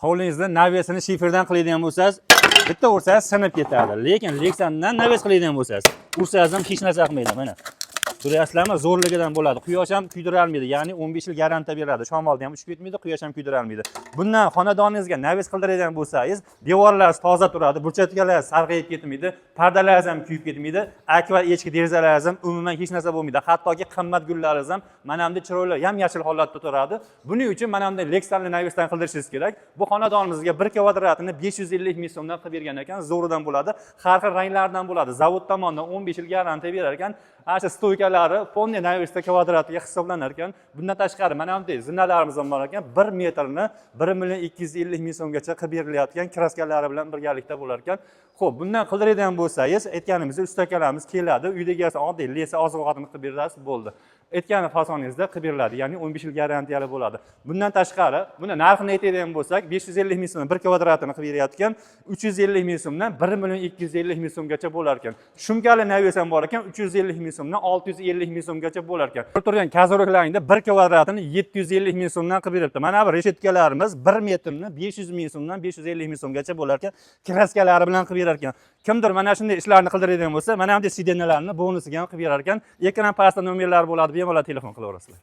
hovlingizda navesini shiferdan qiladigan bo'lsangiz, bitta ursangiz sinib ketadi. Lekin Lexandan naves qiladigan bo'lsangiz, ursangiz ham hech narsa qilmaydi. Mana. Ko'ryapsizlarmi? Zo'rligidan bo'ladi. Quyosh ham kuydira olmaydi. Ya'ni 15 yil garantiya beradi. Shamolda ham uchib ketmaydi, quyosh ham kuydira olmaydi. Bundan xonadoningizga naves qildiradigan bo'lsangiz, devorlar toza turadi, burchaklar sarg'ayib ketmaydi, pardalaringiz ham kuyib ketmaydi, akva echki derazalaringiz ham umuman hech narsa bo'lmaydi. Hattoki qimmat gullaringiz ham mana bunday chiroyli, yam-yashil holatda turadi. Buning uchun mana bunday Lexanni navesdan qildirishingiz kerak. Bu xonadonimizga 1 kvadratini 550 ming so'mdan qilib bergan ekan, zo'ridan bo'ladi. Har xil ranglardan bo'ladi. Zavod tomonidan 15 yil garantiya berar ekan. Ana stoykalari polniy navesda kvadratiga hisoblanar ekan. Bundan tashqari mana bunday zinalarimiz ham bor ekan. 1 metrni 1 million 250 ming so'mgacha qilib berilayotgan kraskalari bilan birgalikda bo'lar ekan. Xo'p, bundan qildiradigan bo'lsangiz, aytganimizda ustakalarimiz keladi, uydagi oddiy lesa oziq-ovqatni qilib berasiz, bo'ldi. Aytgan fasoningizda qilib beriladi, ya'ni 15 yil garantiyali bo'ladi. Bundan tashqari, buni narxini aytadigan bo'lsak, 550 ming so'm 1 kvadratini qilib berayotgan, 350 ming so'mdan 1 million 250 ming so'mgacha bo'lar ekan. Shumkali naves ham bor ekan, 350 ming so'mdan 650 ming so'mgacha bo'lar ekan. Turgan kazoroklaringda 1 kvadratini 750 ming so'mdan qilib beribdi. Mana bu reshetkalarimiz 1 metrni 500 ming so'mdan 550 ming so'mgacha bo'lar ekan. Kraskalari bilan qilib berar ekan. Kimdir mana shunday ishlarni qildiradigan bo'lsa, mana bunday sidenalarni bonusiga ham qilib berar ekan. Ekran pastda nomerlar bo'ladi, bemalol telefon qilaverasizlar.